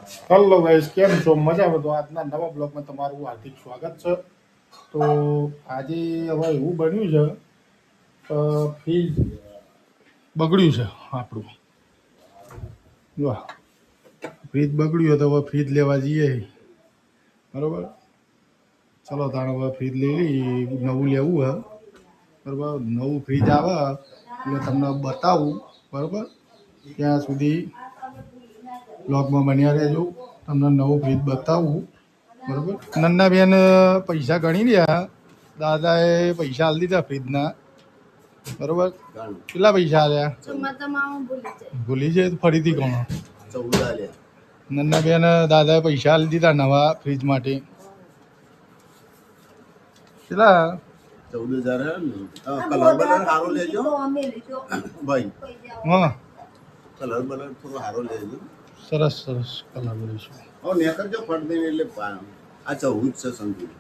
Hello guys, કેમ છો? મજામાં? તો આજના નવા બ્લોગમાં તમારું હાર્દિક સ્વાગત છે. તો આજે હવે એવું બન્યું છે કે ફ્રીજ બગડ્યું છે આપણું. જો ફ્રીજ બગડ્યું તો હવે ફ્રીજ લેવા જઈએ, બરાબર. ચલો તાણે હવે ફ્રીજ લઈ લઈએ, નવું લેવું હે, બરાબર. નવું ફ્રીજ આવે એટલે તમને બતાવું, બરાબર. ત્યાં સુધી બ્લોગમાં બન્યા રહેજો, તમને નવું ફ્રીજ બતાવું, બરાબર. નન્ના બેન પૈસા ગણી રહ્યા, દાદાએ પૈસા આલી દીધા ફ્રીજના, બરાબર. કેટલા પૈસા આલ્યા? ભૂલી જાય તો ફરીથી કોણ? નન્ના બેન દાદાએ પૈસા આલી દીધા નવા ફ્રીજ માટે. કેટલા? 14,000. કલર બલર સારો લેજો ભાઈ. હા, કલર બલર થોડો સારો લેજો. સરસ સરસ કલર લઈશું. હવે નેકરજો ફટ દઈને એટલે આ 14 છે સમજી.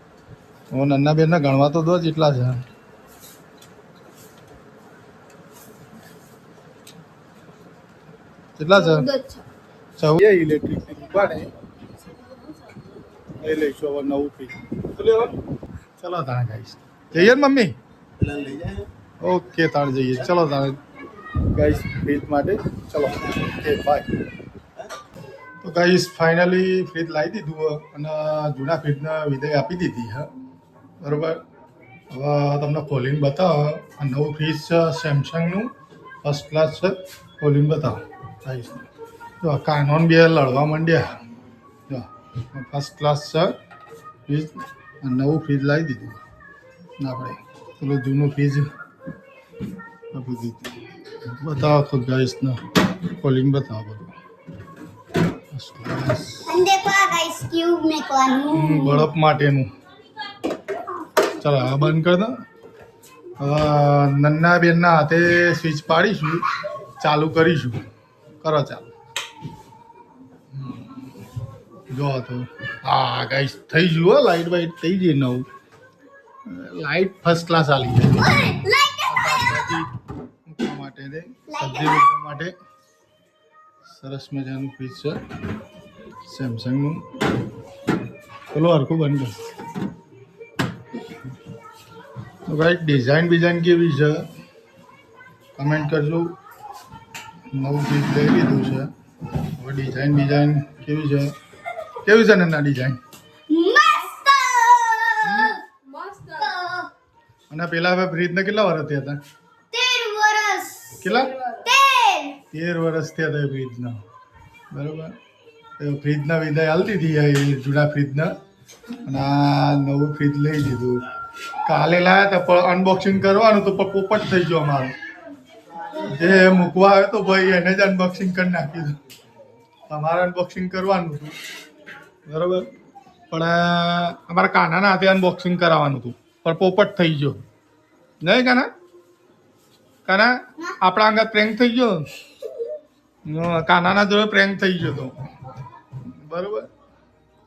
હવે નન્ના બેનને ગણવા તો દો જેટલા છે. કેટલા છે? 14 ઇલેક્ટ્રિક દુકાને લઈ લઈશું હવે નવું ફ્રીજ. શું લેવાનું? ચલો તાણે ગાઈસ જઈએ ને મમ્મી? પેલા લઈ જાય. ઓકે તાણે જઈએ. ચલો તાણે ગાઈસ ફ્રીજ માટે ચલો. Okay bye. તો ગાઈસ ફાઇનલી ફ્રીજ લાવી દીધું અને જૂના ફ્રીજને વિદાય આપી દીધી હા, બરાબર. હવે તમને ખોલીને બતાવો. આ નવું ફ્રીજ છે સેમસંગનું, ફર્સ્ટ ક્લાસ છે. ખોલીને બતાવો ગાઈસ. જો કાનોન બે લડવા માંડ્યા. જો ફર્સ્ટ ક્લાસ છે ફ્રીજ. નવું ફ્રીજ લાવી દીધું આપણે. પેલું જૂનું ફ્રીજ આપી દીધું. બતાવો તો ગાઈસને ખોલીને બતાવો બધું. બરફ માટેનું. ચાલો હવે બંધ કરી દો. હવે નન્ના બેનના હાથે સ્વિચ પાડીશું, ચાલુ કરીશું. કરો ચાલુ. જો તો હા ગાઈસ થઈ ગયું હો, લાઇટ વાઇટ થઈ ગઈ. નવું લાઇટ ફર્સ્ટ ક્લાસ આલી છે મૂકવા માટે ને સબ્જી મૂકવા માટે. સરસ મજાનું ફ્રીજ છે સેમસંગનું. પેલું હરખું બંધ કર. તો ભાઈ ડિઝાઇન બિઝાઇન કેવી છે કમેન્ટ કરજો. નવું ફ્રીજ લઈ લીધું છે, હવે ડિઝાઇન બિઝાઇન કેવી છે? કેવી છે ને ડિઝાઇન? અને પેલા હવે ફ્રીજને કેટલા વર્ષ થયા હતા? 13 વર્ષ. કેટલા? 13 વર્ષ થયા હતા ફ્રીજના, બરાબર. ફ્રીજના વિદાય હાલતી હતી એ જૂના ફ્રીજના, અને આ નવું ફ્રીજ લઈ લીધું. કાલે લાયા હતા પણ અનબોક્સિંગ કરવાનું તો પણ પોપટ થઈ ગયો અમારો. જે મૂકવા આવ્યો તો ભાઈ એને જ અનબોક્સિંગ કરી નાખ્યું. તમારે અનબોક્સિંગ કરવાનું હતું, બરાબર. પણ અમારા કાનાના હાથે અનબોક્સિંગ કરાવવાનું હતું પણ પોપટ થઈ ગયો. નહીં કાના? કાના આપણા આગળ પ્રેન્ક થઈ ગયો. કાનાના જોડે પ્રેન્ક થઈ ગયો તો, બરાબર.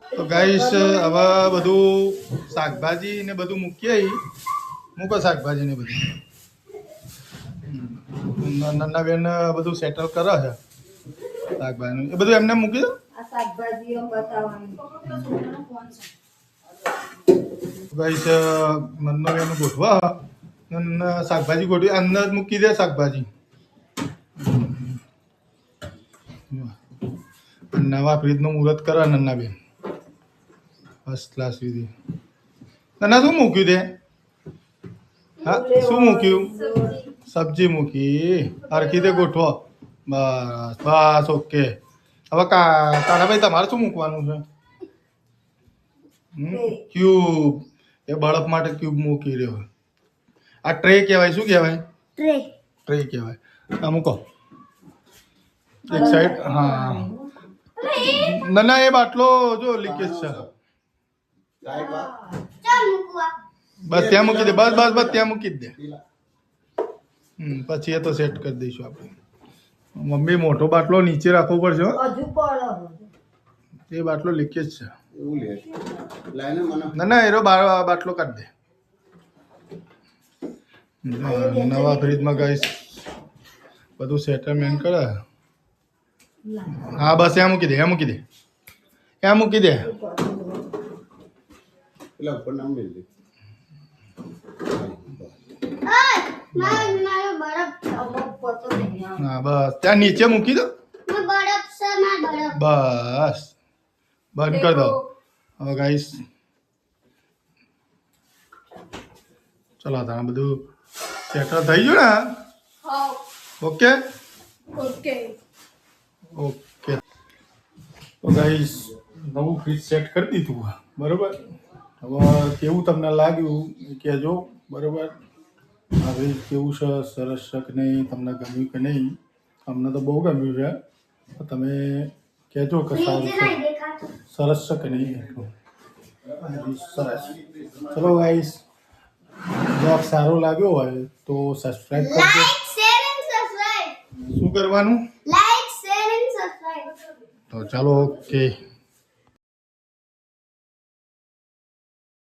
તો ગાઈસ હવે બધું શાકભાજી ને બધું મૂકીએ. મૂકો શાકભાજી ને બધું. નન્ના બેન બધું સેટલ કરે છે શાકભાજી. એ બધું એમને મૂકી દો. ગાઈસ નન્ના બેન ગોઠવા શાકભાજી ગોઠવી અંદર મૂકી દે શાકભાજી. નવા ફ્રીજનું મુહૂર્ત કરે નન્ના બેન ફર્સ્ટ ક્લાસ વિધિ. નન્ના શું મૂક્યું તે? હા શું મૂક્યું? સબ્જી મૂકી. હરખી તે ગોઠવો. બસ બસ ઓકે. હવે કાનાભાઈ તમારે શું મૂકવાનું છે? ક્યુબ. એ બળફ માટે ક્યુબ મૂકી રહ્યો. આ ટ્રે કહેવાય. શું કહેવાય? ટ્રે કહેવાય. આ મૂકો એક સાઈડ. હા ના ના એ બાટલો જો લીકેજ છે. બસ ત્યાં મૂકી દે. બસ બસ બસ ત્યાં મૂકી જ દે. પછી એ તો સેટ કરી દઈશું આપણે. મમ્મી મોટો બાટલો નીચે રાખવો પડશે. એ બાટલો લીકેજ છે. ના ના એનો બાટલો કાઢી દે. નવા ફ્રીજમાં ગાઈસ બધું સેટલમેન્ટ કરે. હા બસ ત્યાં મૂકી દે. મૂકી દે. ત્યાં મૂકી દે પેલા ઉપર નામ લઈ લે મારો બરફ પોતો નહીં આવે. હા બસ ત્યાં નીચે મૂકી દો મારો બરફ છે, મારો બરફ. બસ બંધ કરી દો હવે ગાઈસ ચલો તારે બધું સેટલ થઈ ગયું ને હા, ઓકે ઓકે. ઓકે તો ગાઈસ નવું ફ્રીજ સેટ કરી દીધું બરોબર હવે કેવું તમને લાગ્યું એ કહેજો બરોબર આ ફ્રીજ કેવું છે સરસ છે કે નહીં તમને ગમ્યું કે નહીં અમને તો બહુ ગમ્યું છે તો તમે કહેજો કે સારું ફ્રીજ છે નહીં દેખાતું. સરસ છે કે નહીં એટલું સરસ ચલો ગાઈસ જો આપ સારો લાગ્યો હોય તો સબસ્ક્રાઈબ કરજો લાઈક, શેર એન્ડ સબસ્ક્રાઇબ. શું કરવાનું લાઈક, શેર એન્ડ સબસ્ક્રાઇબ. તો ચાલો ઓકે